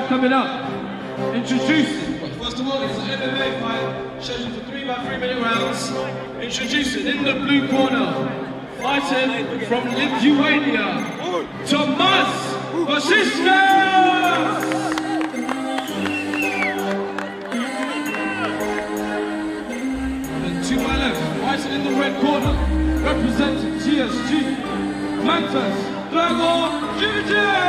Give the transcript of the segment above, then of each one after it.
Coming up, introducing. First of all, it's an MMA fight scheduled for 3-by-3-minute rounds. Introducing in the blue corner, fighting from Lithuania, Tomas Vasiskas! And to my left, fighting in the red corner, representing TSG, Mantas Dragojevic!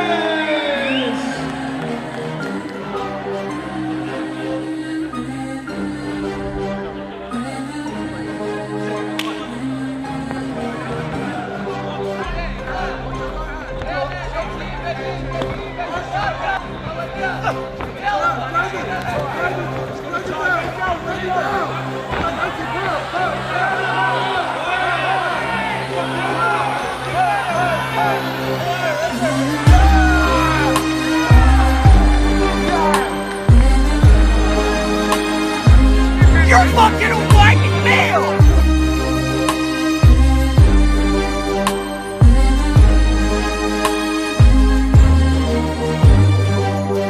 You're fucking a white male!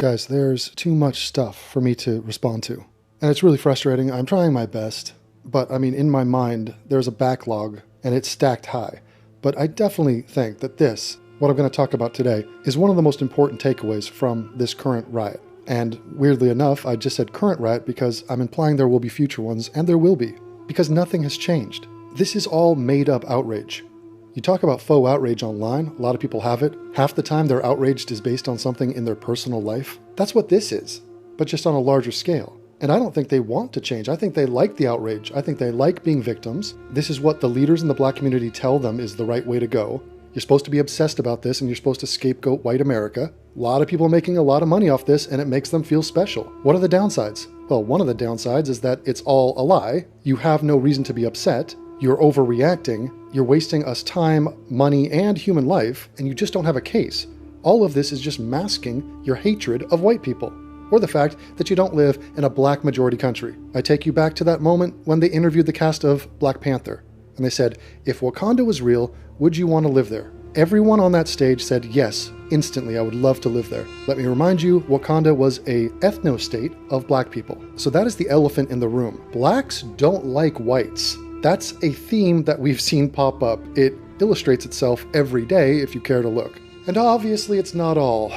Guys, there's too much stuff for me to respond to. And it's really frustrating. I'm trying my best. But, I mean, in my mind, there's a backlog, and it's stacked high. But I definitely think that this, what I'm going to talk about today, is one of the most important takeaways from this current riot. And weirdly enough, I just said current riot because I'm implying there will be future ones, and there will be. Because nothing has changed. This is all made-up outrage. You talk about faux outrage online, a lot of people have it. Half the time their outrage is based on something in their personal life. That's what this is, but just on a larger scale. And I don't think they want to change. I think they like the outrage. I think they like being victims. This is what the leaders in the black community tell them is the right way to go. You're supposed to be obsessed about this and you're supposed to scapegoat white America. A lot of people are making a lot of money off this and it makes them feel special. What are the downsides? Well, one of the downsides is that it's all a lie. You have no reason to be upset. You're overreacting. You're wasting us time, money, and human life, and you just don't have a case. All of this is just masking your hatred of white people, or the fact that you don't live in a black majority country. I take you back to that moment when they interviewed the cast of Black Panther, and they said, if Wakanda was real, would you want to live there? Everyone on that stage said yes, instantly, I would love to live there. Let me remind you, Wakanda was a ethno-state of black people. So that is the elephant in the room. Blacks don't like whites. That's a theme that we've seen pop up. It illustrates itself every day if you care to look. And obviously it's not all.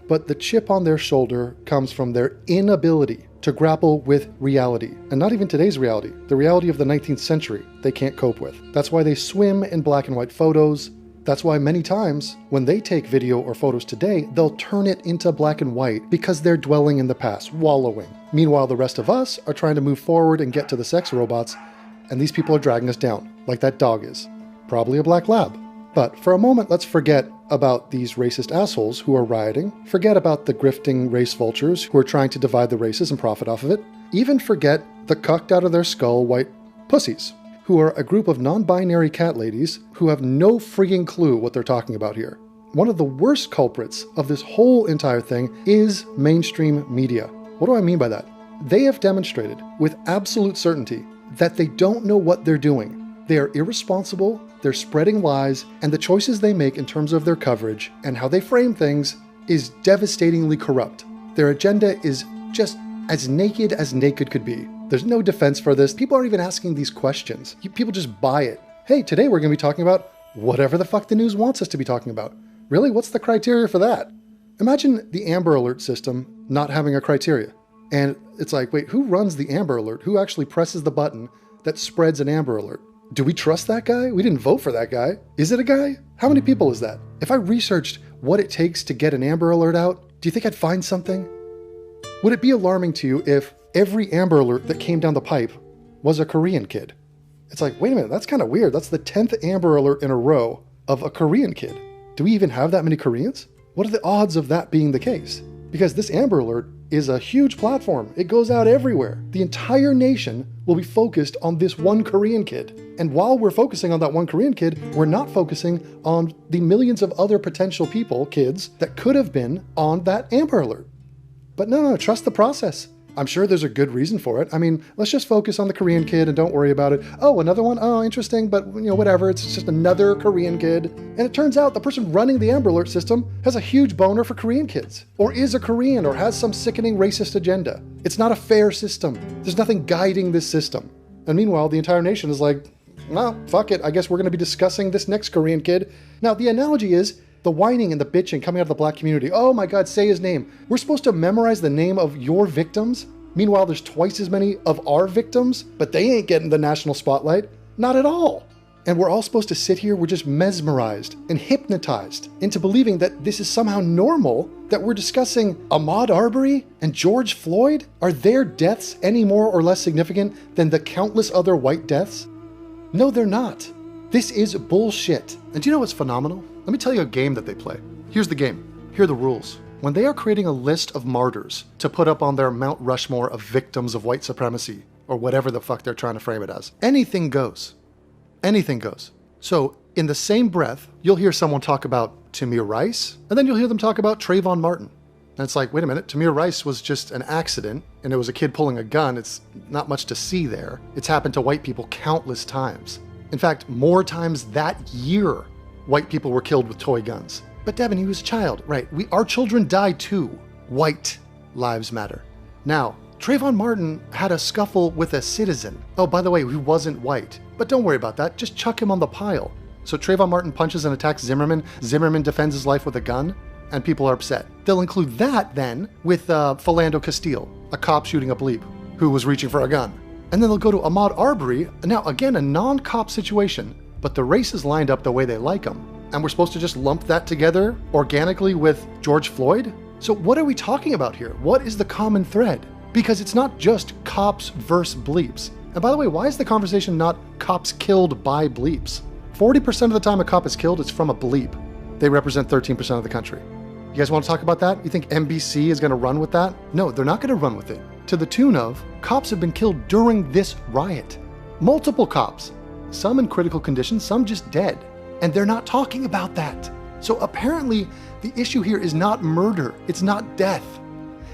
But the chip on their shoulder comes from their inability to grapple with reality. And not even today's reality. The reality of the 19th century they can't cope with. That's why they swim in black and white photos. That's why many times when they take video or photos today, they'll turn it into black and white because they're dwelling in the past, wallowing. Meanwhile, the rest of us are trying to move forward and get to the sex robots, and these people are dragging us down, like that dog is. Probably a black lab. But for a moment, let's forget about these racist assholes who are rioting. Forget about the grifting race vultures who are trying to divide the races and profit off of it. Even forget the cucked out of their skull white pussies, who are a group of non-binary cat ladies who have no freaking clue what they're talking about here. One of the worst culprits of this whole entire thing is mainstream media. What do I mean by that? They have demonstrated with absolute certainty that they don't know what they're doing. They are irresponsible, they're spreading lies, and the choices they make in terms of their coverage and how they frame things is devastatingly corrupt. Their agenda is just as naked could be. There's no defense for this. People aren't even asking these questions. People just buy it. Hey, today we're going to be talking about whatever the fuck the news wants us to be talking about. Really? What's the criteria for that? Imagine the Amber Alert system not having a criteria. And it's like, wait, who runs the Amber Alert? Who actually presses the button that spreads an Amber Alert? Do we trust that guy? We didn't vote for that guy. Is it a guy? How many people is that? If I researched what it takes to get an Amber Alert out, do you think I'd find something? Would it be alarming to you if every Amber Alert that came down the pipe was a Korean kid? It's like, wait a minute, that's kind of weird. That's the 10th Amber Alert in a row of a Korean kid. Do we even have that many Koreans? What are the odds of that being the case? Because this Amber Alert is a huge platform. It goes out everywhere. The entire nation will be focused on this one Korean kid. And while we're focusing on that one Korean kid, we're not focusing on the millions of other potential people, kids, that could have been on that Amber Alert. But no, trust the process. I'm sure there's a good reason for it. I mean, let's just focus on the Korean kid and don't worry about it. Oh, another one? Oh, interesting, but whatever. It's just another Korean kid. And it turns out the person running the Amber Alert system has a huge boner for Korean kids, or is a Korean, or has some sickening racist agenda. It's not a fair system. There's nothing guiding this system. And meanwhile, the entire nation is like, well, fuck it. I guess we're going to be discussing this next Korean kid. Now, the analogy is the whining and the bitching coming out of the black community. Oh my God, say his name. We're supposed to memorize the name of your victims? Meanwhile, there's twice as many of our victims, but they ain't getting the national spotlight. Not at all. And we're all supposed to sit here, we're just mesmerized and hypnotized into believing that this is somehow normal, that we're discussing Ahmaud Arbery and George Floyd. Are their deaths any more or less significant than the countless other white deaths? No, they're not. This is bullshit. And do you know what's phenomenal? Let me tell you a game that they play. Here's the game. Here are the rules. When they are creating a list of martyrs to put up on their Mount Rushmore of victims of white supremacy, or whatever the fuck they're trying to frame it as, anything goes. Anything goes. So in the same breath, you'll hear someone talk about Tamir Rice, and then you'll hear them talk about Trayvon Martin. And it's like, wait a minute, Tamir Rice was just an accident, and it was a kid pulling a gun. It's not much to see there. It's happened to white people countless times. In fact, more times that year, white people were killed with toy guns. But Devin, he was a child. Right, our children die too. White lives matter. Now, Trayvon Martin had a scuffle with a citizen. Oh, by the way, he wasn't white. But don't worry about that, just chuck him on the pile. So Trayvon Martin punches and attacks Zimmerman. Zimmerman defends his life with a gun, and people are upset. They'll include that then with Philando Castile, a cop shooting a bleep who was reaching for a gun. And then they'll go to Ahmaud Arbery, now again a non-cop situation, but the race is lined up the way they like them. And we're supposed to just lump that together organically with George Floyd? So what are we talking about here? What is the common thread? Because it's not just cops versus bleeps. And by the way, why is the conversation not cops killed by bleeps? 40% of the time a cop is killed, it's from a bleep. They represent 13% of the country. You guys want to talk about that? You think NBC is going to run with that? No, they're not going to run with it. To the tune of, cops have been killed during this riot. Multiple cops. Some in critical condition, some just dead. And they're not talking about that. So apparently, the issue here is not murder. It's not death.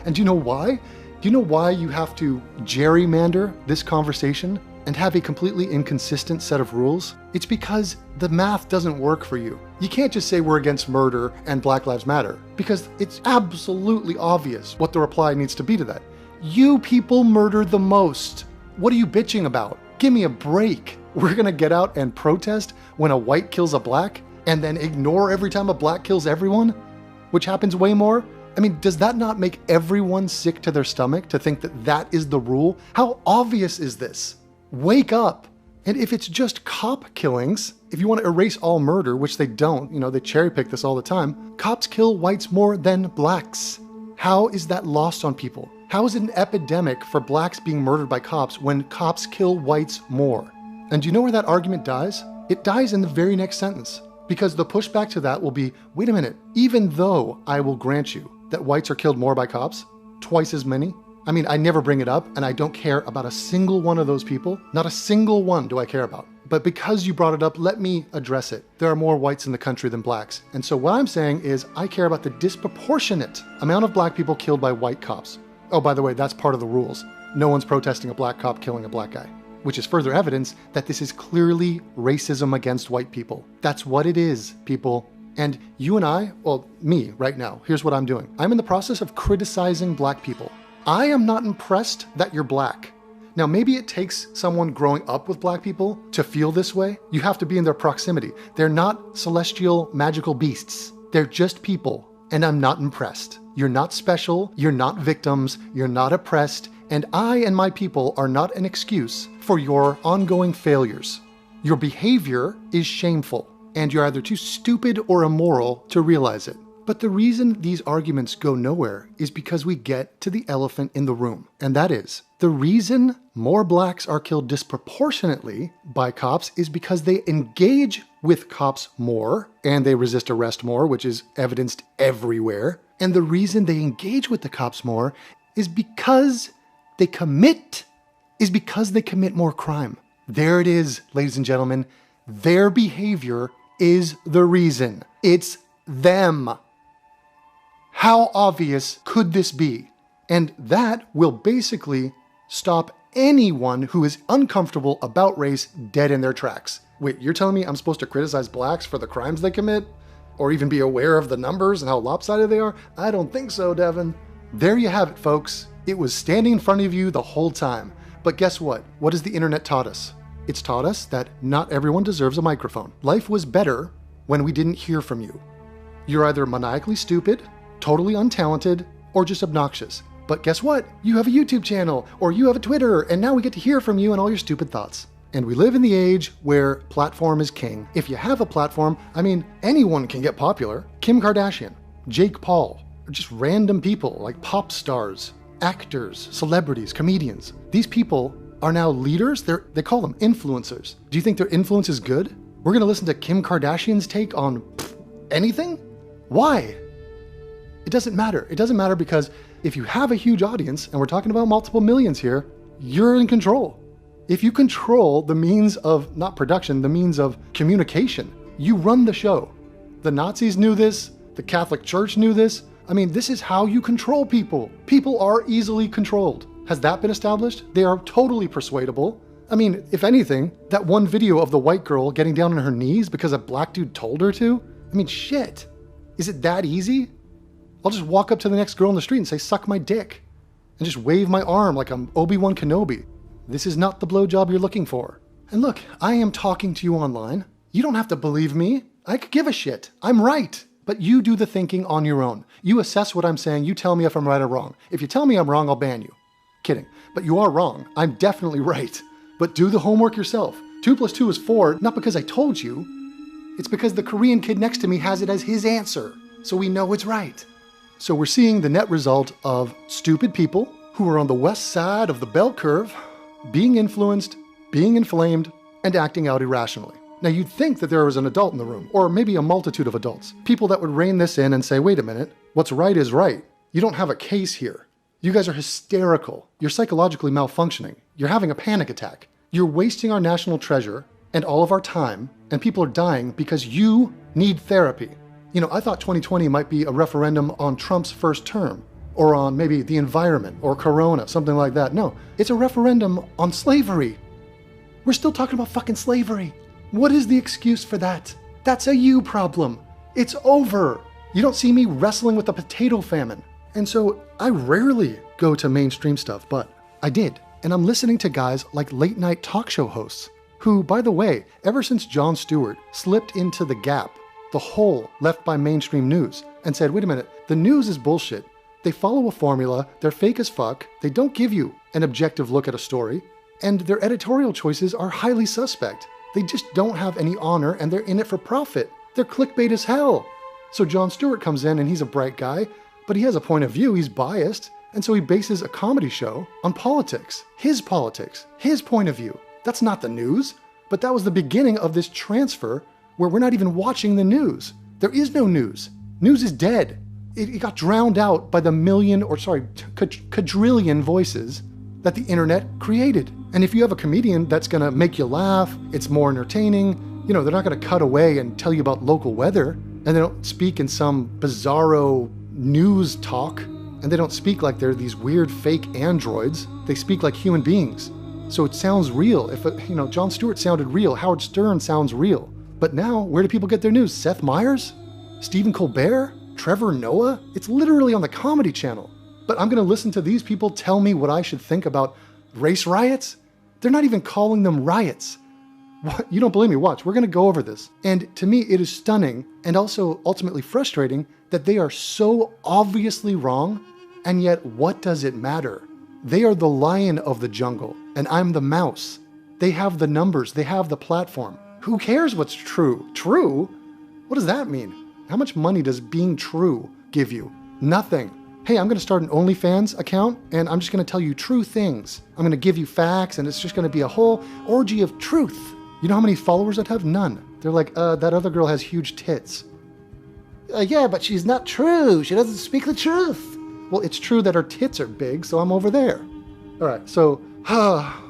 And do you know why? Do you know why you have to gerrymander this conversation and have a completely inconsistent set of rules? It's because the math doesn't work for you. You can't just say we're against murder and Black Lives Matter, because it's absolutely obvious what the reply needs to be to that. You people murder the most. What are you bitching about? Give me a break. We're gonna get out and protest when a white kills a black and then ignore every time a black kills everyone, which happens way more? I mean, does that not make everyone sick to their stomach to think that that is the rule? How obvious is this? Wake up. And if it's just cop killings, if you want to erase all murder, which they don't, they cherry pick this all the time, cops kill whites more than blacks. How is that lost on people? How is it an epidemic for blacks being murdered by cops when cops kill whites more? And do you know where that argument dies? It dies in the very next sentence. Because the pushback to that will be, wait a minute, even though I will grant you that whites are killed more by cops, twice as many. I mean, I never bring it up, and I don't care about a single one of those people. Not a single one do I care about. But because you brought it up, let me address it. There are more whites in the country than blacks. And so what I'm saying is I care about the disproportionate amount of black people killed by white cops. Oh, by the way, that's part of the rules. No one's protesting a black cop killing a black guy, which is further evidence that this is clearly racism against white people. That's what it is, people. And you and I, well, me right now, here's what I'm doing. I'm in the process of criticizing black people. I am not impressed that you're black. Now, maybe it takes someone growing up with black people to feel this way. You have to be in their proximity. They're not celestial, magical beasts. They're just people, and I'm not impressed. You're not special, you're not victims, you're not oppressed, and I and my people are not an excuse for your ongoing failures. Your behavior is shameful, and you're either too stupid or immoral to realize it. But the reason these arguments go nowhere is because we get to the elephant in the room, and that is, the reason more blacks are killed disproportionately by cops is because they engage with cops more, and they resist arrest more, which is evidenced everywhere. And the reason they engage with the cops more is because they commit more crime. There it is, ladies and gentlemen. Their behavior is the reason. It's them. How obvious could this be? And that will basically stop anyone who is uncomfortable about race dead in their tracks. Wait, you're telling me I'm supposed to criticize blacks for the crimes they commit? Or even be aware of the numbers and how lopsided they are? I don't think so, Devon. There you have it, folks. It was standing in front of you the whole time. But guess what? What has the internet taught us? It's taught us that not everyone deserves a microphone. Life was better when we didn't hear from you. You're either maniacally stupid, totally untalented, or just obnoxious. But guess what? You have a YouTube channel, or you have a Twitter, and now we get to hear from you and all your stupid thoughts. And we live in the age where platform is king. If you have a platform, I mean, anyone can get popular. Kim Kardashian, Jake Paul, or just random people like pop stars, actors, celebrities, comedians. These people are now leaders. They call them influencers. Do you think their influence is good? We're going to listen to Kim Kardashian's take on anything? Why? It doesn't matter. It doesn't matter because if you have a huge audience, and we're talking about multiple millions here, you're in control. If you control the means of, not production, the means of communication, you run the show. The Nazis knew this. The Catholic Church knew this. I mean, this is how you control people. People are easily controlled. Has that been established? They are totally persuadable. I mean, if anything, that one video of the white girl getting down on her knees because a black dude told her to, I mean, shit. Is it that easy? I'll just walk up to the next girl in the street and say, suck my dick. And just wave my arm like I'm Obi-Wan Kenobi. This is not the blowjob you're looking for. And look, I am talking to you online. You don't have to believe me. I could give a shit. I'm right. But you do the thinking on your own. You assess what I'm saying. You tell me if I'm right or wrong. If you tell me I'm wrong, I'll ban you. Kidding. But you are wrong. I'm definitely right. But do the homework yourself. 2 + 2 is 4, not because I told you. It's because the Korean kid next to me has it as his answer. So we know it's right. So we're seeing the net result of stupid people who are on the west side of the bell curve being influenced, being inflamed, and acting out irrationally. Now you'd think that there was an adult in the room, or maybe a multitude of adults, people that would rein this in and say, wait a minute, what's right is right. You don't have a case here. You guys are hysterical. You're psychologically malfunctioning. You're having a panic attack. You're wasting our national treasure and all of our time, and people are dying because you need therapy. You know, I thought 2020 might be a referendum on Trump's first term, or on maybe the environment, or Corona, something like that. No, it's a referendum on slavery. We're still talking about fucking slavery. What is the excuse for that? That's a you problem. It's over. You don't see me wrestling with the potato famine. And so I rarely go to mainstream stuff, but I did. And I'm listening to guys like late night talk show hosts, who, by the way, ever since Jon Stewart slipped into the gap, the hole left by mainstream news, and said, wait a minute, the news is bullshit. They follow a formula, they're fake as fuck, they don't give you an objective look at a story, and their editorial choices are highly suspect. They just don't have any honor, and they're in it for profit. They're clickbait as hell. So Jon Stewart comes in, and he's a bright guy, but he has a point of view, he's biased, and so he bases a comedy show on politics, his point of view. That's not the news, but that was the beginning of this transfer where we're not even watching the news. There is no news. News is dead. It got drowned out by the quadrillion voices that the internet created. And if you have a comedian that's gonna make you laugh, it's more entertaining, you know, they're not gonna cut away and tell you about local weather, and they don't speak in some bizarro news talk, and they don't speak like they're these weird fake androids. They speak like human beings. So it sounds real. If, Jon Stewart sounded real, Howard Stern sounds real. But now, where do people get their news? Seth Meyers? Stephen Colbert? Trevor Noah? It's literally on the Comedy Channel. But I'm going to listen to these people tell me what I should think about race riots? They're not even calling them riots. What? You don't believe me? Watch. We're going to go over this. And to me, it is stunning and also ultimately frustrating that they are so obviously wrong, and yet what does it matter? They are the lion of the jungle, and I'm the mouse. They have the numbers. They have the platform. Who cares what's true? True? What does that mean? How much money does being true give you? Nothing. Hey, I'm going to start an OnlyFans account, and I'm just going to tell you true things. I'm going to give you facts, and it's just going to be a whole orgy of truth. You know how many followers I'd have? None. They're like, that other girl has huge tits. Yeah, but she's not true. She doesn't speak the truth. Well, it's true that her tits are big, so I'm over there. All right, so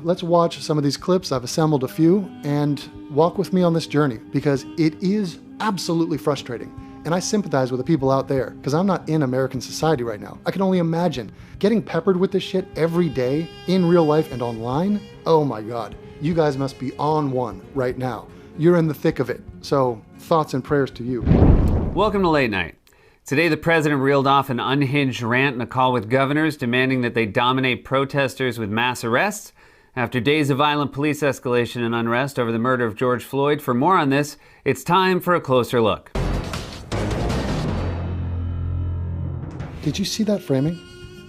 let's watch some of these clips. I've assembled a few, and walk with me on this journey, because it is absolutely frustrating. And I sympathize with the people out there, because I'm not in American society right now. I can only imagine getting peppered with this shit every day, in real life and online. Oh my God, you guys must be on one right now. You're in the thick of it. So thoughts and prayers to you. Welcome to Late Night. Today, the president reeled off an unhinged rant in a call with governors demanding that they dominate protesters with mass arrests. After days of violent police escalation and unrest over the murder of George Floyd, for more on this, it's time for a closer look. Did you see that framing?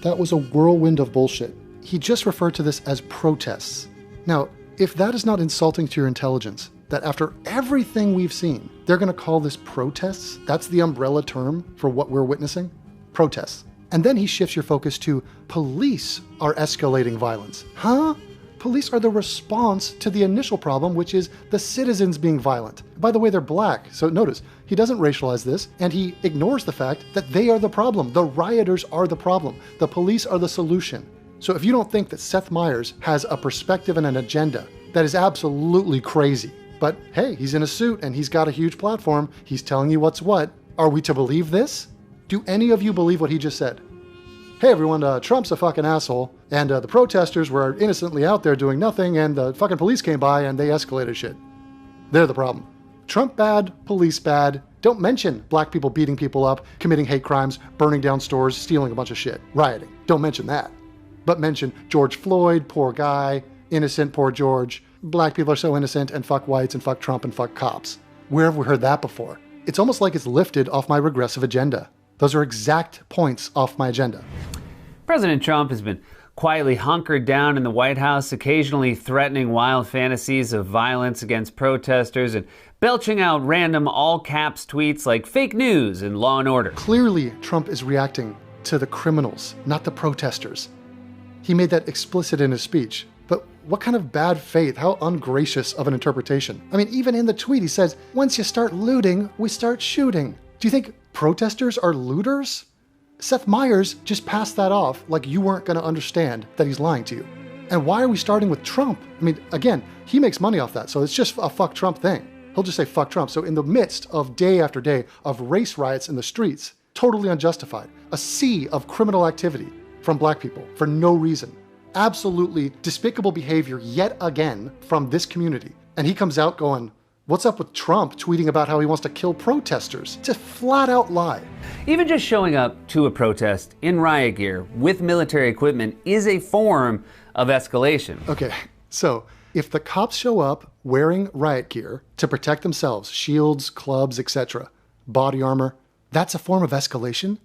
That was a whirlwind of bullshit. He just referred to this as protests. Now, if that is not insulting to your intelligence, that after everything we've seen, they're going to call this protests? That's the umbrella term for what we're witnessing? Protests. And then he shifts your focus to police are escalating violence. Huh? Police are the response to the initial problem, which is the citizens being violent. By the way, they're black, so notice, he doesn't racialize this, and he ignores the fact that they are the problem. The rioters are the problem. The police are the solution. So if you don't think that Seth Meyers has a perspective and an agenda, that is absolutely crazy. But hey, he's in a suit and he's got a huge platform. He's telling you what's what. Are we to believe this? Do any of you believe what he just said? Hey everyone, Trump's a fucking asshole, and the protesters were innocently out there doing nothing, and the fucking police came by and they escalated shit. They're the problem. Trump bad, police bad. Don't mention black people beating people up, committing hate crimes, burning down stores, stealing a bunch of shit, rioting. Don't mention that. But mention George Floyd, poor guy, innocent, poor George. Black people are so innocent, and fuck whites, and fuck Trump, and fuck cops. Where have we heard that before? It's almost like it's lifted off my regressive agenda. Those are exact points off my agenda. President Trump has been quietly hunkered down in the White House, occasionally threatening wild fantasies of violence against protesters and belching out random all-caps tweets like fake news and Law and Order. Clearly, Trump is reacting to the criminals, not the protesters. He made that explicit in his speech. But what kind of bad faith, how ungracious of an interpretation. I mean, even in the tweet, he says, once you start looting, we start shooting. Do you think protesters are looters? Seth Meyers just passed that off like you weren't going to understand that he's lying to you. And why are we starting with Trump? I mean, again, he makes money off that, so it's just a fuck Trump thing. He'll just say fuck Trump. So in the midst of day after day of race riots in the streets, totally unjustified, a sea of criminal activity from black people for no reason, absolutely despicable behavior yet again from this community. And he comes out going, what's up with Trump tweeting about how he wants to kill protesters? It's a flat out lie. Even just showing up to a protest in riot gear with military equipment is a form of escalation. Okay, so if the cops show up wearing riot gear to protect themselves, shields, clubs, etc., body armor, that's a form of escalation?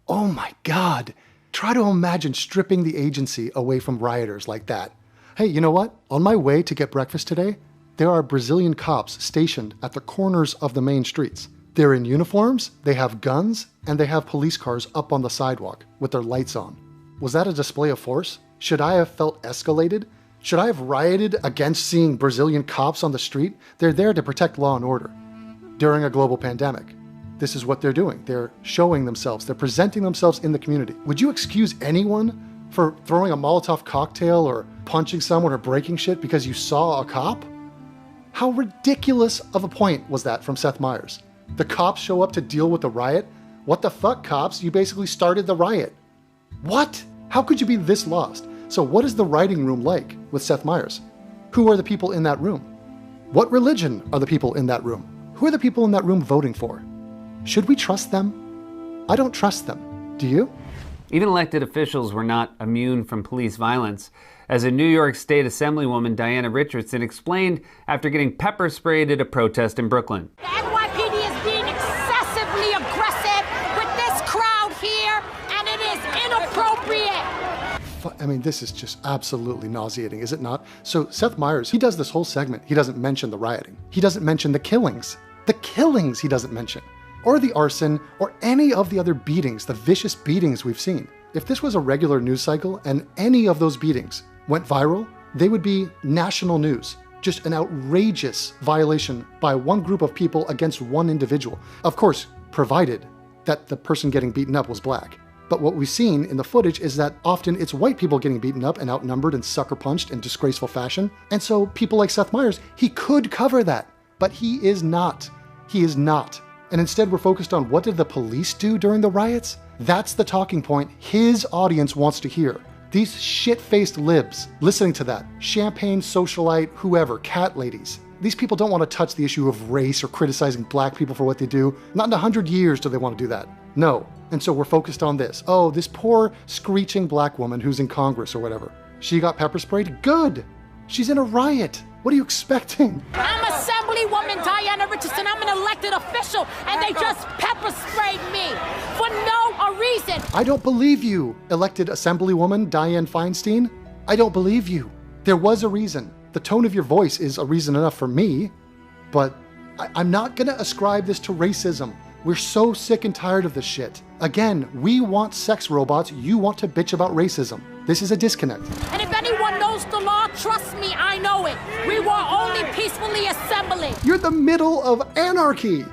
Oh my God. Try to imagine stripping the agency away from rioters like that. Hey, you know what? On my way to get breakfast today, there are Brazilian cops stationed at the corners of the main streets. They're in uniforms, they have guns, and they have police cars up on the sidewalk with their lights on. Was that a display of force? Should I have felt escalated? Should I have rioted against seeing Brazilian cops on the street? They're there to protect law and order during a global pandemic. This is what they're doing. They're showing themselves. They're presenting themselves in the community. Would you excuse anyone for throwing a Molotov cocktail or punching someone or breaking shit because you saw a cop? How ridiculous of a point was that from Seth Meyers? The cops show up to deal with the riot? What the fuck, cops? You basically started the riot. What? How could you be this lost? So what is the writing room like with Seth Meyers? Who are the people in that room? What religion are the people in that room? Who are the people in that room voting for? Should we trust them? I don't trust them. Do you? Even elected officials were not immune from police violence, as a New York State Assemblywoman Diana Richardson explained after getting pepper sprayed at a protest in Brooklyn. The NYPD is being excessively aggressive with this crowd here, and it is inappropriate. I mean, this is just absolutely nauseating, is it not? So Seth Meyers, he does this whole segment. He doesn't mention the rioting. He doesn't mention the killings. The killings he doesn't mention. Or the arson, or any of the other beatings, the vicious beatings we've seen. If this was a regular news cycle and any of those beatings went viral, they would be national news. Just an outrageous violation by one group of people against one individual. Of course, provided that the person getting beaten up was black. But what we've seen in the footage is that often it's white people getting beaten up and outnumbered and sucker punched in disgraceful fashion. And so people like Seth Meyers, he could cover that, but he is not. He is not. And instead we're focused on what did the police do during the riots? That's the talking point his audience wants to hear. These shit-faced libs listening to that, champagne socialite, whoever, cat ladies. These people don't want to touch the issue of race or criticizing black people for what they do. Not in 100 years do they want to do that. No. And so we're focused on this. Oh, this poor screeching black woman who's in Congress or whatever. She got pepper sprayed? Good. She's in a riot. What are you expecting? I'm Assemblywoman Diana Richardson. I'm an elected official, and they just pepper sprayed me for no reason. I don't believe you, elected Assemblywoman Dianne Feinstein. I don't believe you. There was a reason. The tone of your voice is a reason enough for me, but I'm not gonna ascribe this to racism. We're so sick and tired of this shit. Again, we want sex robots. You want to bitch about racism. This is a disconnect. And if anyone knows the law, trust me, I know it. We were only peacefully assembling. You're in the middle of anarchy.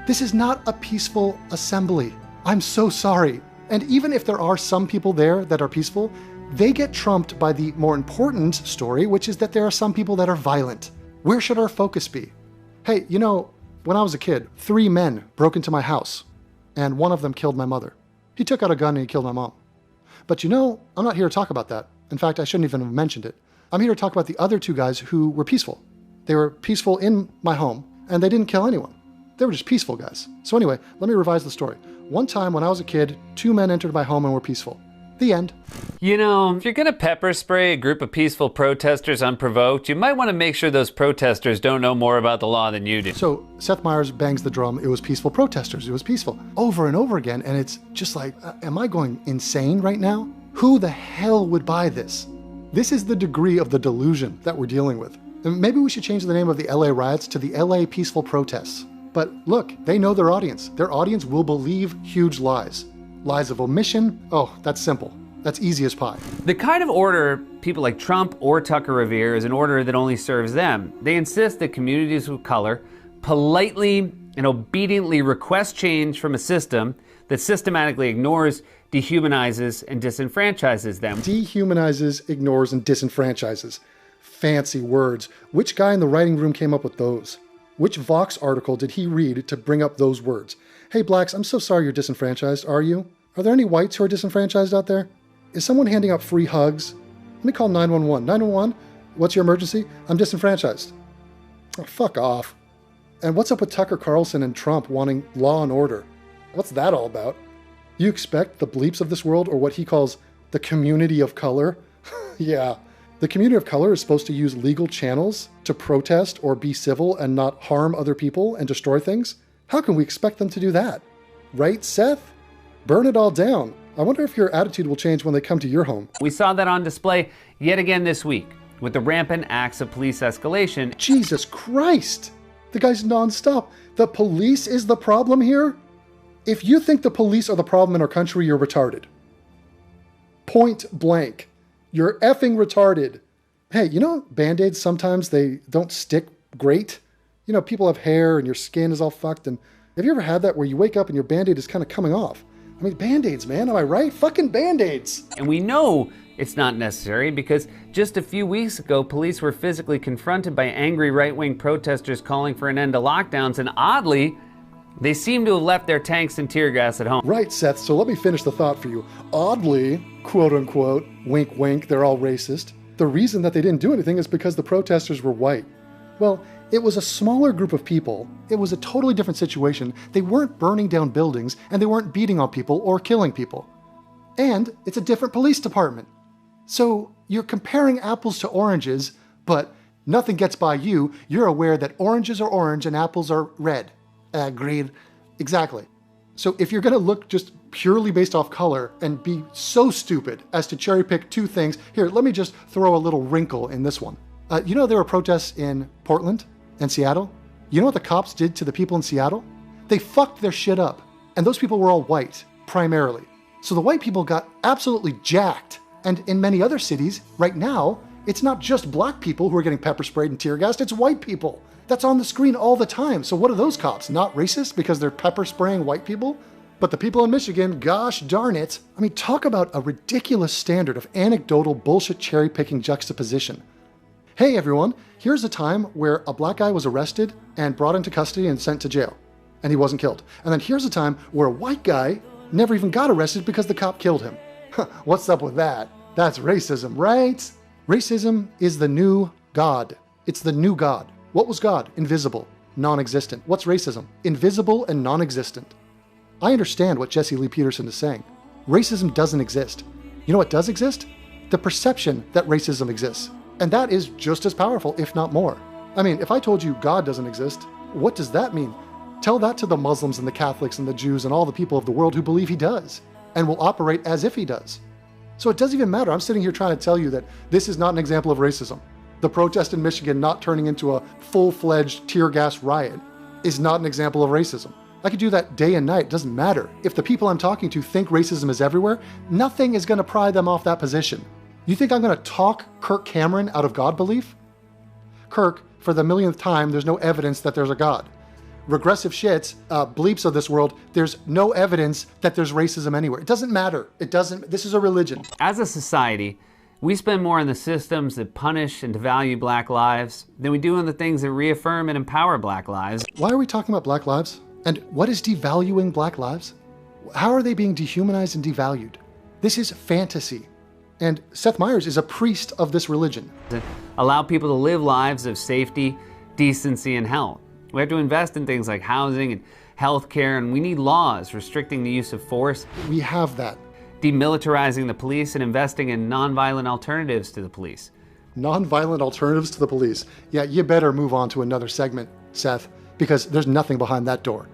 This is not a peaceful assembly. I'm so sorry. And even if there are some people there that are peaceful, they get trumped by the more important story, which is that there are some people that are violent. Where should our focus be? Hey, you know, when I was a kid, 3 men broke into my house, and one of them killed my mother. He took out a gun and he killed my mom. But you know, I'm not here to talk about that. In fact, I shouldn't even have mentioned it. I'm here to talk about the other 2 guys who were peaceful. They were peaceful in my home, and they didn't kill anyone. They were just peaceful guys. So anyway, let me revise the story. One time when I was a kid, 2 men entered my home and were peaceful. The end. You know, if you're gonna pepper spray a group of peaceful protesters unprovoked, you might want to make sure those protesters don't know more about the law than you do. So Seth Meyers bangs the drum, it was peaceful protesters, it was peaceful, over and over again, and it's just like, am I going insane right now? Who the hell would buy this? This is the degree of the delusion that we're dealing with. And maybe we should change the name of the LA riots to the LA peaceful protests. But look, they know their audience. Their audience will believe huge lies. Lies of omission, oh, that's simple. That's easy as pie. The kind of order people like Trump or Tucker revere is an order that only serves them. They insist that communities of color politely and obediently request change from a system that systematically ignores, dehumanizes, and disenfranchises them. Dehumanizes, ignores, and disenfranchises. Fancy words. Which guy in the writing room came up with those? Which Vox article did he read to bring up those words? Hey, blacks, I'm so sorry you're disenfranchised, are you? Are there any whites who are disenfranchised out there? Is someone handing out free hugs? Let me call 911. 911? What's your emergency? I'm disenfranchised. Oh, fuck off. And what's up with Tucker Carlson and Trump wanting law and order? What's that all about? You expect the bleeps of this world, or what he calls the community of color? Yeah. The community of color is supposed to use legal channels to protest or be civil and not harm other people and destroy things? How can we expect them to do that? Right, Seth? Burn it all down. I wonder if your attitude will change when they come to your home. We saw that on display yet again this week with the rampant acts of police escalation. Jesus Christ! The guy's nonstop. The police is the problem here? If you think the police are the problem in our country, you're retarded. Point blank. You're effing retarded. Hey, you know Band-Aids, sometimes they don't stick great? You know, people have hair and your skin is all fucked, and have you ever had that where you wake up and your Band-Aid is kind of coming off? I mean, Band-Aids, man, am I right? Fucking Band-Aids! And we know it's not necessary because just a few weeks ago, police were physically confronted by angry right-wing protesters calling for an end to lockdowns, and oddly, they seem to have left their tanks and tear gas at home. Right, Seth, so let me finish the thought for you. Oddly, quote unquote, wink wink, they're all racist. The reason that they didn't do anything is because the protesters were white. Well, it was a smaller group of people. It was a totally different situation. They weren't burning down buildings, and they weren't beating on people or killing people. And it's a different police department. So you're comparing apples to oranges, but nothing gets by you. You're aware that oranges are orange and apples are red. Agreed. Exactly. So if you're going to look just purely based off color and be so stupid as to cherry pick 2 things, here, let me just throw a little wrinkle in this one. You know there were protests in Portland and Seattle? You know what the cops did to the people in Seattle? They fucked their shit up. And those people were all white, primarily. So the white people got absolutely jacked. And in many other cities, right now, it's not just black people who are getting pepper sprayed and tear gassed, it's white people. That's on the screen all the time. So what are those cops? Not racist because they're pepper spraying white people? But the people in Michigan, gosh darn it. I mean, talk about a ridiculous standard of anecdotal bullshit cherry-picking juxtaposition. Hey everyone, here's a time where a black guy was arrested and brought into custody and sent to jail, and he wasn't killed. And then here's a time where a white guy never even got arrested because the cop killed him. What's up with that? That's racism, right? Racism is the new God. It's the new God. What was God? Invisible, non-existent. What's racism? Invisible and non-existent. I understand what Jesse Lee Peterson is saying. Racism doesn't exist. You know what does exist? The perception that racism exists. And that is just as powerful, if not more. I mean, if I told you God doesn't exist, what does that mean? Tell that to the Muslims and the Catholics and the Jews and all the people of the world who believe he does and will operate as if he does. So it doesn't even matter. I'm sitting here trying to tell you that this is not an example of racism. The protest in Michigan not turning into a full-fledged tear gas riot is not an example of racism. I could do that day and night. It doesn't matter. If the people I'm talking to think racism is everywhere, nothing is going to pry them off that position. You think I'm going to talk Kirk Cameron out of God belief? Kirk, for the millionth time, there's no evidence that there's a God. Regressive shits, bleeps of this world, there's no evidence that there's racism anywhere. It doesn't matter. It doesn't. This is a religion. As a society, we spend more on the systems that punish and devalue black lives than we do on the things that reaffirm and empower black lives. Why are we talking about black lives? And what is devaluing black lives? How are they being dehumanized and devalued? This is fantasy. And Seth Meyers is a priest of this religion. Allow people to live lives of safety, decency, and health. We have to invest in things like housing and healthcare, and we need laws restricting the use of force. We have that. Demilitarizing the police and investing in nonviolent alternatives to the police. Nonviolent alternatives to the police. Yeah, you better move on to another segment, Seth, because there's nothing behind that door.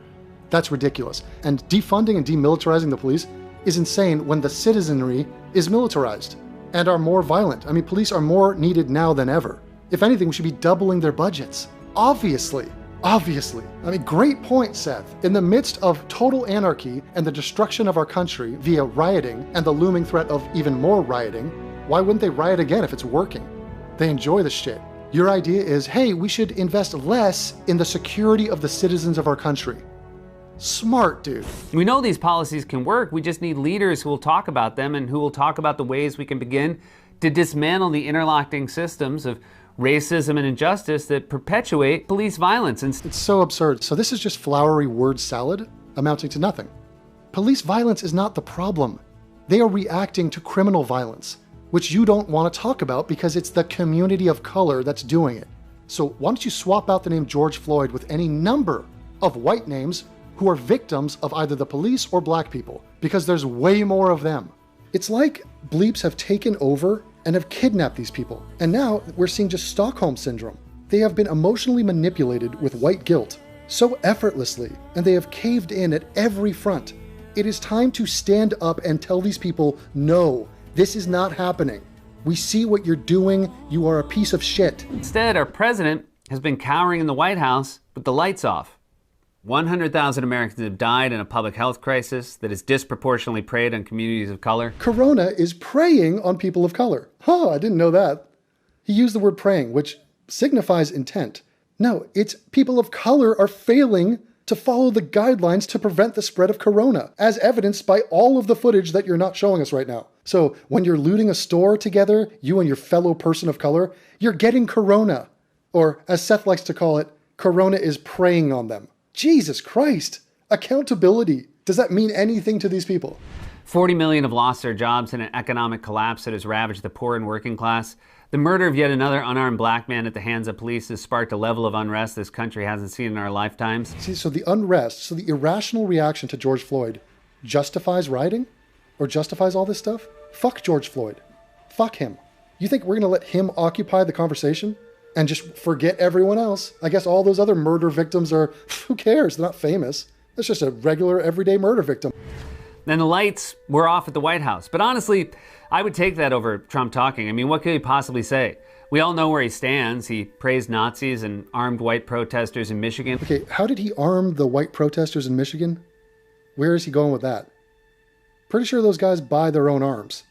That's ridiculous. And defunding and demilitarizing the police is insane when the citizenry is militarized and are more violent. I mean, police are more needed now than ever. If anything, we should be doubling their budgets. Obviously. I mean, great point, Seth. In the midst of total anarchy and the destruction of our country via rioting and the looming threat of even more rioting, why wouldn't they riot again if it's working? They enjoy the shit. Your idea is, hey, we should invest less in the security of the citizens of our country. Smart, dude. We know these policies can work. We just need leaders who will talk about them and who will talk about the ways we can begin to dismantle the interlocking systems of racism and injustice that perpetuate police violence. It's so absurd. So this is just flowery word salad amounting to nothing. Police violence is not the problem. They are reacting to criminal violence, which you don't want to talk about because it's the community of color that's doing it. So why don't you swap out the name George Floyd with any number of white names who are victims of either the police or black people, because there's way more of them. It's like bleeps have taken over and have kidnapped these people. And now we're seeing just Stockholm Syndrome. They have been emotionally manipulated with white guilt so effortlessly, and they have caved in at every front. It is time to stand up and tell these people, no, this is not happening. We see what you're doing. You are a piece of shit. Instead, our president has been cowering in the White House with the lights off. 100,000 Americans have died in a public health crisis that has disproportionately preyed on communities of color. Corona is preying on people of color. Huh, I didn't know that. He used the word preying, which signifies intent. No, it's people of color are failing to follow the guidelines to prevent the spread of corona, as evidenced by all of the footage that you're not showing us right now. So when you're looting a store together, you and your fellow person of color, you're getting corona. Or as Seth likes to call it, corona is preying on them. Jesus Christ. Accountability. Does that mean anything to these people? 40 million have lost their jobs in an economic collapse that has ravaged the poor and working class. The murder of yet another unarmed black man at the hands of police has sparked a level of unrest this country hasn't seen in our lifetimes. See, so the unrest, so the irrational reaction to George Floyd justifies rioting? Or justifies all this stuff? Fuck George Floyd. Fuck him. You think we're going to let him occupy the conversation? And just forget everyone else? I guess all those other murder victims are, who cares? They're not famous. That's just a regular, everyday murder victim. Then the lights were off at the White House. But honestly, I would take that over Trump talking. I mean, what could he possibly say? We all know where he stands. He praised Nazis and armed white protesters in Michigan. Okay, how did he arm the white protesters in Michigan? Where is he going with that? Pretty sure those guys buy their own arms.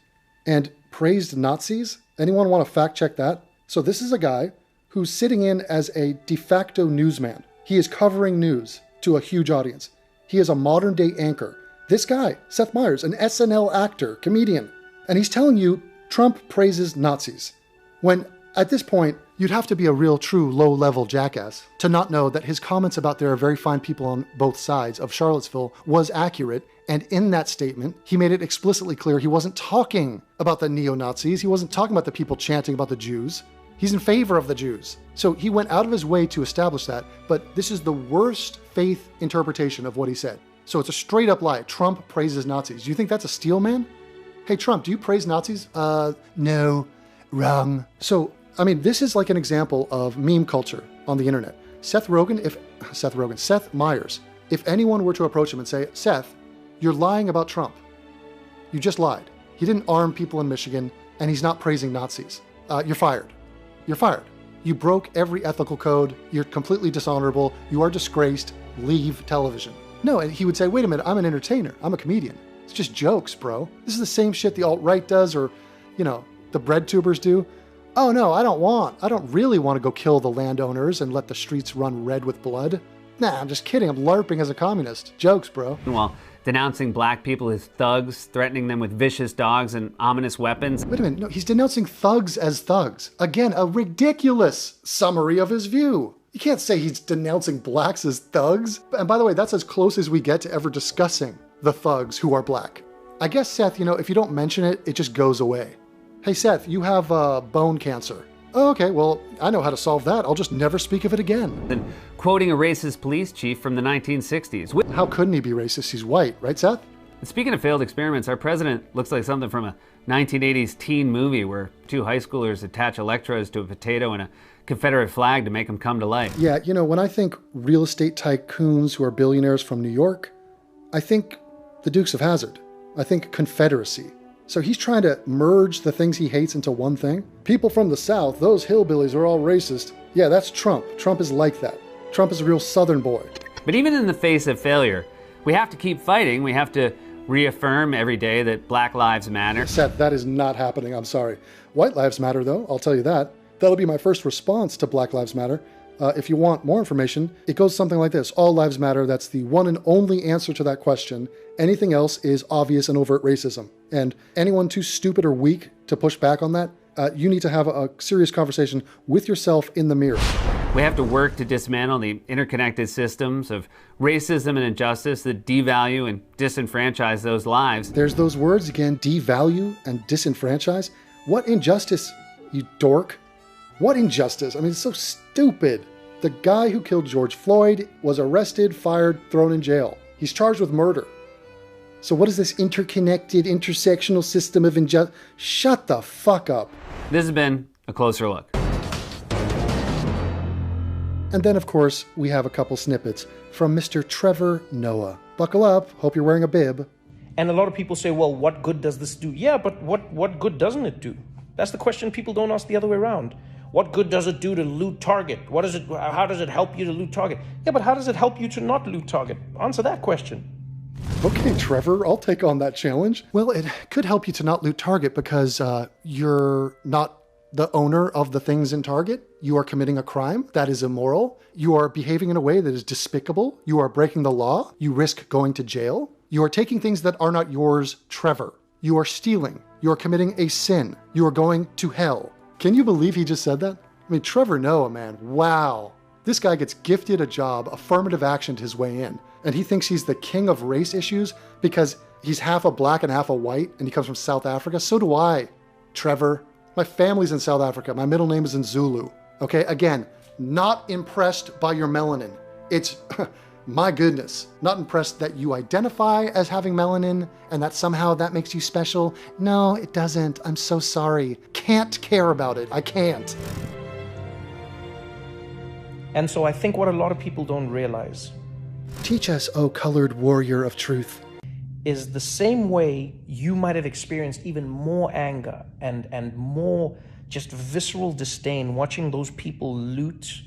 And praised Nazis? Anyone want to fact check that? So this is a guy who's sitting in as a de facto newsman. He is covering news to a huge audience. He is a modern day anchor. This guy, Seth Meyers, an SNL actor, comedian, and he's telling you Trump praises Nazis. When, at this point, you'd have to be a real, true, low-level jackass to not know that his comments about there are very fine people on both sides of Charlottesville was accurate, and in that statement, he made it explicitly clear he wasn't talking about the neo-Nazis, he wasn't talking about the people chanting about the Jews. He's in favor of the Jews. So he went out of his way to establish that, but this is the worst faith interpretation of what he said. So it's a straight up lie. Trump praises Nazis. Do you think that's a steal, man? Hey, Trump, do you praise Nazis? No, wrong. So, I mean, this is like an example of meme culture on the internet. Seth Meyers, if anyone were to approach him and say, Seth, you're lying about Trump. You just lied. He didn't arm people in Michigan, and he's not praising Nazis. You're fired. You're fired. You broke every ethical code. You're completely dishonorable. You are disgraced. Leave television. No, and he would say, wait a minute, I'm an entertainer. I'm a comedian. It's just jokes, bro. This is the same shit the alt-right does or, the bread tubers do. Oh no, I don't really want to go kill the landowners and let the streets run red with blood. Nah, I'm just kidding. I'm LARPing as a communist. Jokes, bro. While denouncing black people as thugs, threatening them with vicious dogs and ominous weapons. Wait a minute, no, he's denouncing thugs as thugs. Again, a ridiculous summary of his view. You can't say he's denouncing blacks as thugs. And by the way, that's as close as we get to ever discussing the thugs who are black. I guess, Seth, if you don't mention it, it just goes away. Hey, Seth, you have bone cancer. Oh, okay, well, I know how to solve that. I'll just never speak of it again. And quoting a racist police chief from the 1960s. How couldn't he be racist? He's white, right, Seth? And speaking of failed experiments, our president looks like something from a 1980s teen movie where two high schoolers attach electrodes to a potato and a Confederate flag to make them come to life. Yeah, when I think real estate tycoons who are billionaires from New York, I think the Dukes of Hazzard. I think Confederacy. So he's trying to merge the things he hates into one thing. People from the South, those hillbillies are all racist. Yeah, that's Trump. Trump is like that. Trump is a real Southern boy. But even in the face of failure, we have to keep fighting. We have to reaffirm every day that Black Lives Matter. Seth, that is not happening. I'm sorry. White Lives Matter, though. I'll tell you that. That'll be my first response to Black Lives Matter. If you want more information, it goes something like this. All lives matter. That's the one and only answer to that question. Anything else is obvious and overt racism. And anyone too stupid or weak to push back on that, you need to have a serious conversation with yourself in the mirror. We have to work to dismantle the interconnected systems of racism and injustice that devalue and disenfranchise those lives. There's those words again, devalue and disenfranchise. What injustice, you dork? What injustice? I mean, it's so stupid. The guy who killed George Floyd was arrested, fired, thrown in jail. He's charged with murder. So what is this interconnected, intersectional system of injustice? Shut the fuck up. This has been a closer look. And then, of course, we have a couple snippets from Mr. Trevor Noah. Buckle up. Hope you're wearing a bib. And a lot of people say, well, what good does this do? Yeah, but what good doesn't it do? That's the question people don't ask the other way around. What good does it do to loot Target? How does it help you to loot Target? Yeah, but how does it help you to not loot Target? Answer that question. Okay, Trevor, I'll take on that challenge. Well, it could help you to not loot Target because you're not the owner of the things in Target. You are committing a crime that is immoral. You are behaving in a way that is despicable. You are breaking the law. You risk going to jail. You are taking things that are not yours, Trevor. You are stealing. You are committing a sin. You are going to hell. Can you believe he just said that? I mean, Trevor Noah, man, wow. This guy gets gifted a job, affirmative actioned his way in, and he thinks he's the king of race issues because he's half a black and half a white, and he comes from South Africa. So do I, Trevor. My family's in South Africa. My middle name is in Zulu. Okay, again, not impressed by your melanin. It's, my goodness, not impressed that you identify as having melanin and that somehow that makes you special. No, it doesn't. I'm so sorry. Can't care about it. I can't. And so I think what a lot of people don't realize. Teach us, O colored warrior of truth. Is the same way you might have experienced even more anger and more just visceral disdain watching those people loot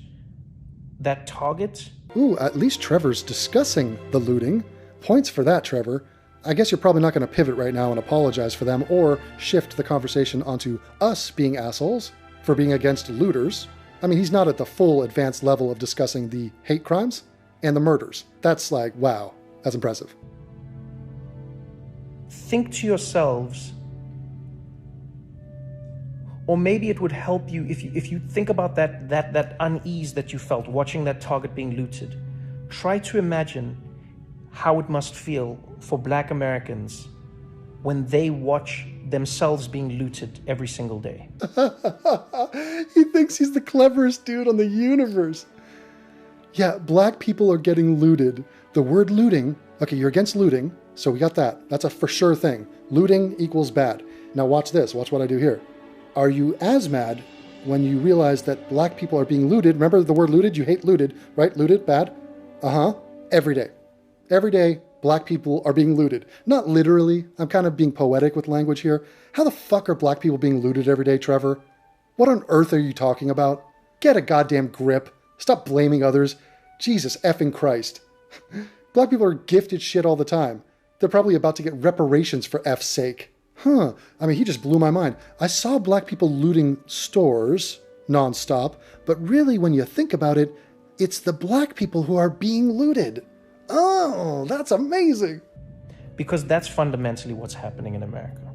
that Target. Ooh, at least Trevor's discussing the looting. Points for that, Trevor. I guess you're probably not going to pivot right now and apologize for them or shift the conversation onto us being assholes for being against looters. I mean, he's not at the full advanced level of discussing the hate crimes and the murders. That's like, wow, that's impressive. think to yourselves, or maybe it would help you if you think about that unease that you felt watching that target being looted. Try to imagine how it must feel for Black Americans when they watch themselves being looted every single day. He thinks he's the cleverest dude on the universe. Yeah, Black people are getting looted. The word looting, okay, you're against looting, so we got that. That's a for sure thing. Looting equals bad. Now watch this, watch what I do here. Are you as mad when you realize that Black people are being looted? Remember the word looted? You hate looted, right? Looted, bad? Every day. Every day, Black people are being looted. Not literally. I'm kind of being poetic with language here. How the fuck are Black people being looted every day, Trevor? What on earth are you talking about? Get a goddamn grip. Stop blaming others. Jesus effing Christ. Black people are gifted shit all the time. They're probably about to get reparations for F's sake. I mean, he just blew my mind. I saw Black people looting stores nonstop, but really when you think about it, it's the Black people who are being looted. Oh, that's amazing. Because that's fundamentally what's happening in America.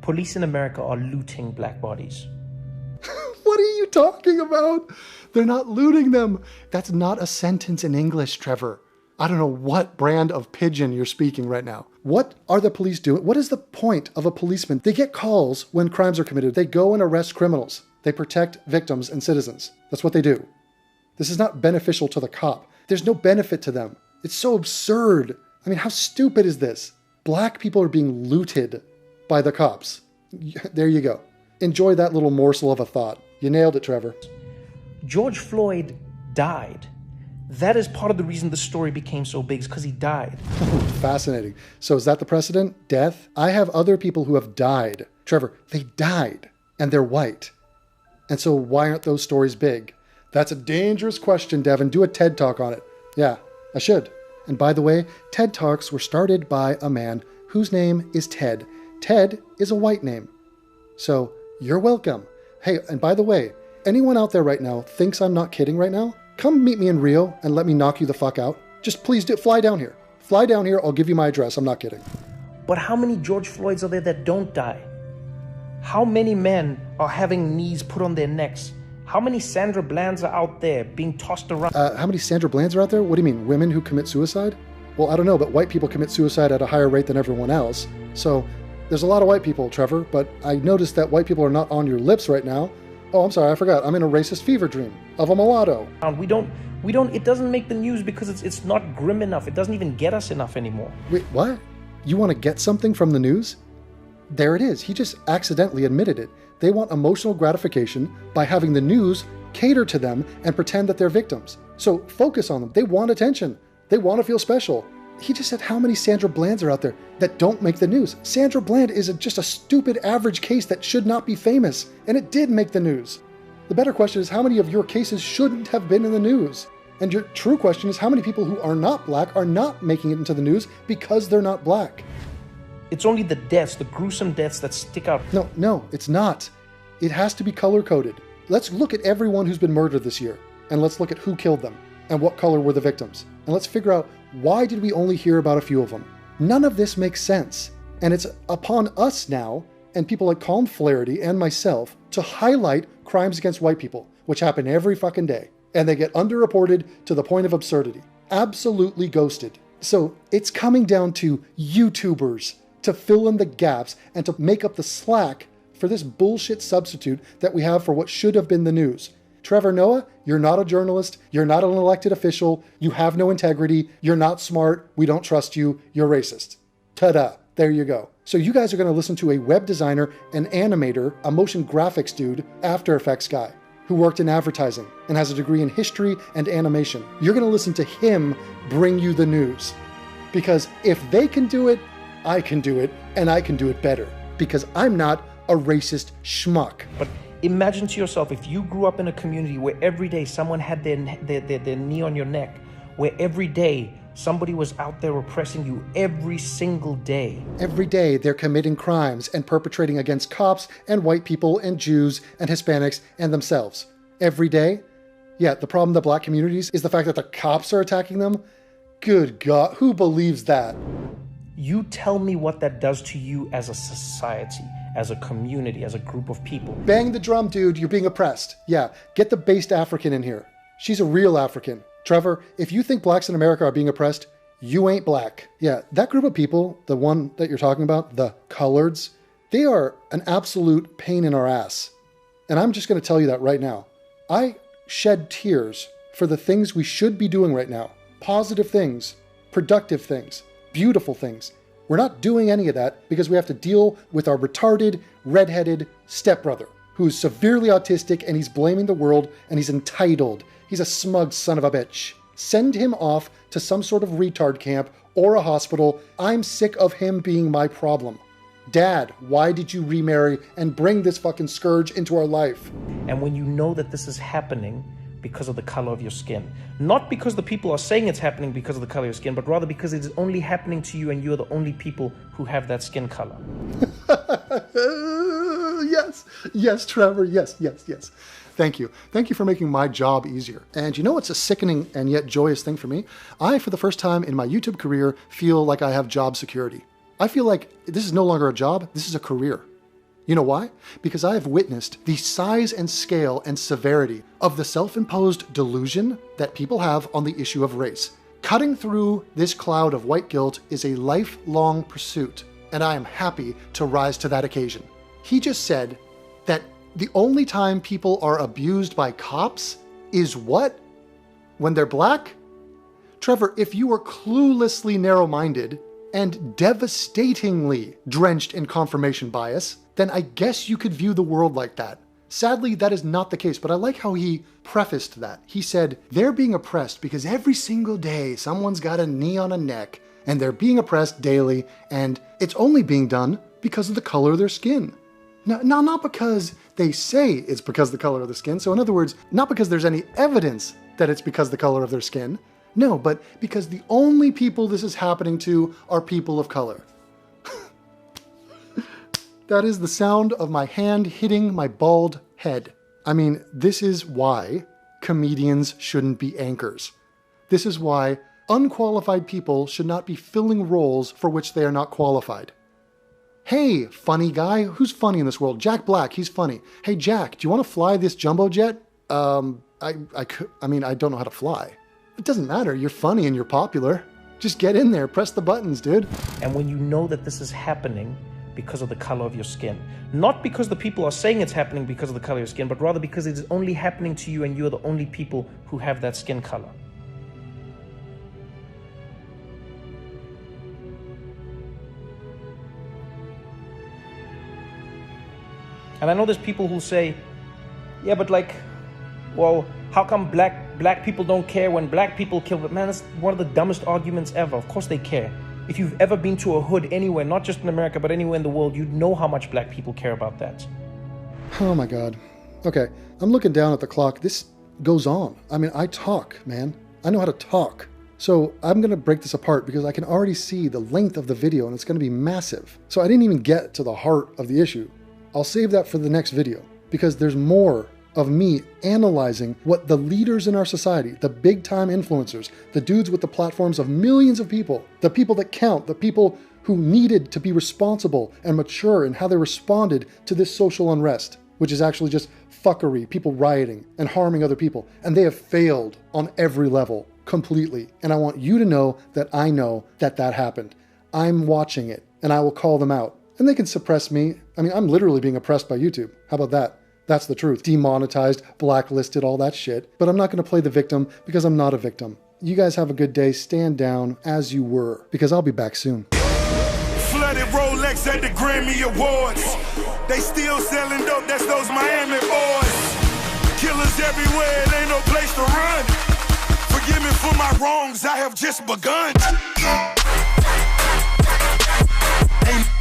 Police in America are looting Black bodies. What are you talking about? They're not looting them. That's not a sentence in English, Trevor. I don't know what brand of pigeon you're speaking right now. What are the police doing? What is the point of a policeman? They get calls when crimes are committed. They go and arrest criminals. They protect victims and citizens. That's what they do. This is not beneficial to the cop. There's no benefit to them. It's so absurd. I mean, how stupid is this? Black people are being looted by the cops. There you go. Enjoy that little morsel of a thought. You nailed it, Trevor. George Floyd died. That is part of the reason the story became so big, is because he died. Fascinating. So is that the precedent? Death? I have other people who have died. Trevor, they died, and they're white. And so why aren't those stories big? That's a dangerous question, Devon. Do a TED Talk on it. Yeah, I should. And by the way, TED Talks were started by a man whose name is Ted. Ted is a white name. So you're welcome. Hey, and by the way, anyone out there right now thinks I'm not kidding right now? Come meet me in Rio and let me knock you the fuck out. Just please do. Fly down here. Fly down here. I'll give you my address. I'm not kidding. But how many George Floyds are there that don't die? How many men are having knees put on their necks? How many Sandra Blands are out there being tossed around? How many Sandra Blands are out there? What do you mean? Women who commit suicide? Well, I don't know, but white people commit suicide at a higher rate than everyone else. So there's a lot of white people, Trevor, but I noticed that white people are not on your lips right now. Oh, I'm sorry, I forgot. I'm in a racist fever dream of a mulatto. We don't, it doesn't make the news because it's not grim enough. It doesn't even get us enough anymore. Wait, what? You want to get something from the news? There it is. He just accidentally admitted it. They want emotional gratification by having the news cater to them and pretend that they're victims. So focus on them. They want attention. They want to feel special. He just said how many Sandra Blands are out there that don't make the news. Sandra Bland is just a stupid average case that should not be famous, and it did make the news. The better question is how many of your cases shouldn't have been in the news? And your true question is how many people who are not Black are not making it into the news because they're not Black? It's only the deaths, the gruesome deaths that stick out. No, it's not. It has to be color-coded. Let's look at everyone who's been murdered this year, and let's look at who killed them, and what color were the victims. And let's figure out, why did we only hear about a few of them? None of this makes sense. And it's upon us now, and people like Calm Flaherty and myself, to highlight crimes against white people, which happen every fucking day. And they get underreported to the point of absurdity. Absolutely ghosted. So it's coming down to YouTubers to fill in the gaps and to make up the slack for this bullshit substitute that we have for what should have been the news. Trevor Noah, you're not a journalist, you're not an elected official, you have no integrity, you're not smart, we don't trust you, you're racist. Ta-da, there you go. So you guys are going to listen to a web designer, an animator, a motion graphics dude, After Effects guy, who worked in advertising and has a degree in history and animation. You're going to listen to him bring you the news. Because if they can do it, I can do it, and I can do it better. Because I'm not a racist schmuck. But imagine to yourself if you grew up in a community where every day someone had their knee on your neck, where every day somebody was out there oppressing you every single day. Every day they're committing crimes and perpetrating against cops and white people and Jews and Hispanics and themselves. Every day? Yeah, the problem with the Black communities is the fact that the cops are attacking them. Good God, who believes that? You tell me what that does to you as a society, as a community, as a group of people. Bang the drum, dude. You're being oppressed. Yeah, get the based African in here. She's a real African. Trevor, if you think blacks in America are being oppressed, you ain't black. Yeah, that group of people, the one that you're talking about, the coloreds, they are an absolute pain in our ass. And I'm just going to tell you that right now. I shed tears for the things we should be doing right now. Positive things, productive things, beautiful things. We're not doing any of that because we have to deal with our retarded, redheaded stepbrother who's severely autistic and he's blaming the world and he's entitled. He's a smug son of a bitch. Send him off to some sort of retard camp or a hospital. I'm sick of him being my problem. Dad, why did you remarry and bring this fucking scourge into our life? And when you know that this is happening because of the color of your skin, not because the people are saying it's happening because of the color of your skin, but rather because it is only happening to you and you're the only people who have that skin color. Yes, Trevor, yes. Thank you. Thank you for making my job easier. And you know what's a sickening and yet joyous thing for me? I, for the first time in my YouTube career, feel like I have job security. I feel like this is no longer a job, this is a career. You know why? Because I have witnessed the size and scale and severity of the self-imposed delusion that people have on the issue of race. Cutting through this cloud of white guilt is a lifelong pursuit, and I am happy to rise to that occasion. He just said that the only time people are abused by cops is what? When they're black? Trevor, if you were cluelessly narrow-minded and devastatingly drenched in confirmation bias, then I guess you could view the world like that. Sadly, that is not the case, but I like how he prefaced that. He said, they're being oppressed because every single day someone's got a knee on a neck, and they're being oppressed daily, and it's only being done because of the color of their skin. No, not because they say it's because of the color of the skin. So in other words, not because there's any evidence that it's because of the color of their skin. No, but because the only people this is happening to are people of color. That is the sound of my hand hitting my bald head. I mean, this is why comedians shouldn't be anchors. This is why unqualified people should not be filling roles for which they are not qualified. Hey, funny guy. Who's funny in this world? Jack Black, he's funny. Hey, Jack, do you want to fly this jumbo jet? I don't know how to fly. It doesn't matter. You're funny and you're popular. Just get in there. Press the buttons, dude. And when you know that this is happening because of the color of your skin, not because the people are saying it's happening because of the color of your skin, but rather because it is only happening to you and you're the only people who have that skin color. And I know there's people who say, yeah, but like, well, how come black people don't care when black people kill? But man, that's one of the dumbest arguments ever. Of course they care. If you've ever been to a hood anywhere, not just in America, but anywhere in the world, you'd know how much black people care about that. Oh my God. Okay, I'm looking down at the clock. This goes on. I mean, I talk, man. I know how to talk. So I'm going to break this apart because I can already see the length of the video and it's going to be massive. So I didn't even get to the heart of the issue. I'll save that for the next video because there's more of me analyzing what the leaders in our society, the big time influencers, the dudes with the platforms of millions of people, the people that count, the people who needed to be responsible and mature in how they responded to this social unrest, which is actually just fuckery, people rioting and harming other people. And they have failed on every level completely. And I want you to know that I know that that happened. I'm watching it and I will call them out. And they can suppress me. I mean, I'm literally being oppressed by YouTube. How about that? That's the truth. Demonetized, blacklisted, all that shit. But I'm not going to play the victim because I'm not a victim. You guys have a good day. Stand down as you were because I'll be back soon. Flooded Rolex at the Grammy Awards. They still selling dope. That's those Miami boys. Killers everywhere. It ain't no place to run. Forgive me for my wrongs. I have just begun.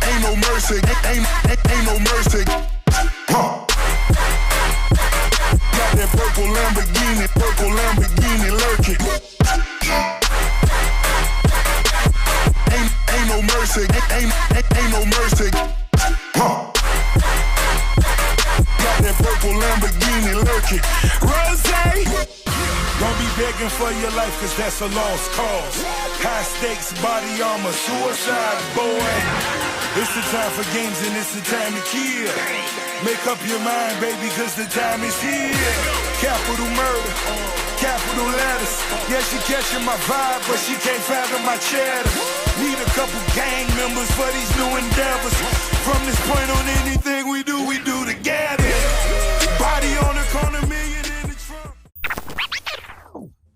Ain't no mercy, ain't no mercy. Got that purple Lamborghini lurking. Ain't no mercy, ain't no mercy. Got that purple Lamborghini lurking. Rose, Don't be begging for your life, cause that's a lost cause. High stakes, body armor, suicide, boy. It's the time for games and it's the time to kill. Make up your mind, baby, cause the time is here. Capital murder, capital letters. Yeah, she catching my vibe, but she can't fathom my cheddar. Need a couple gang members for these new endeavors. From this point on, anything we do together. Body on the corner, million in the trunk.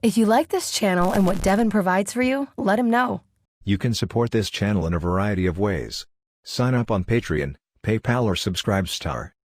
If you like this channel and what Devon provides for you, let him know. You can support this channel in a variety of ways. Sign up on Patreon, PayPal or Subscribestar.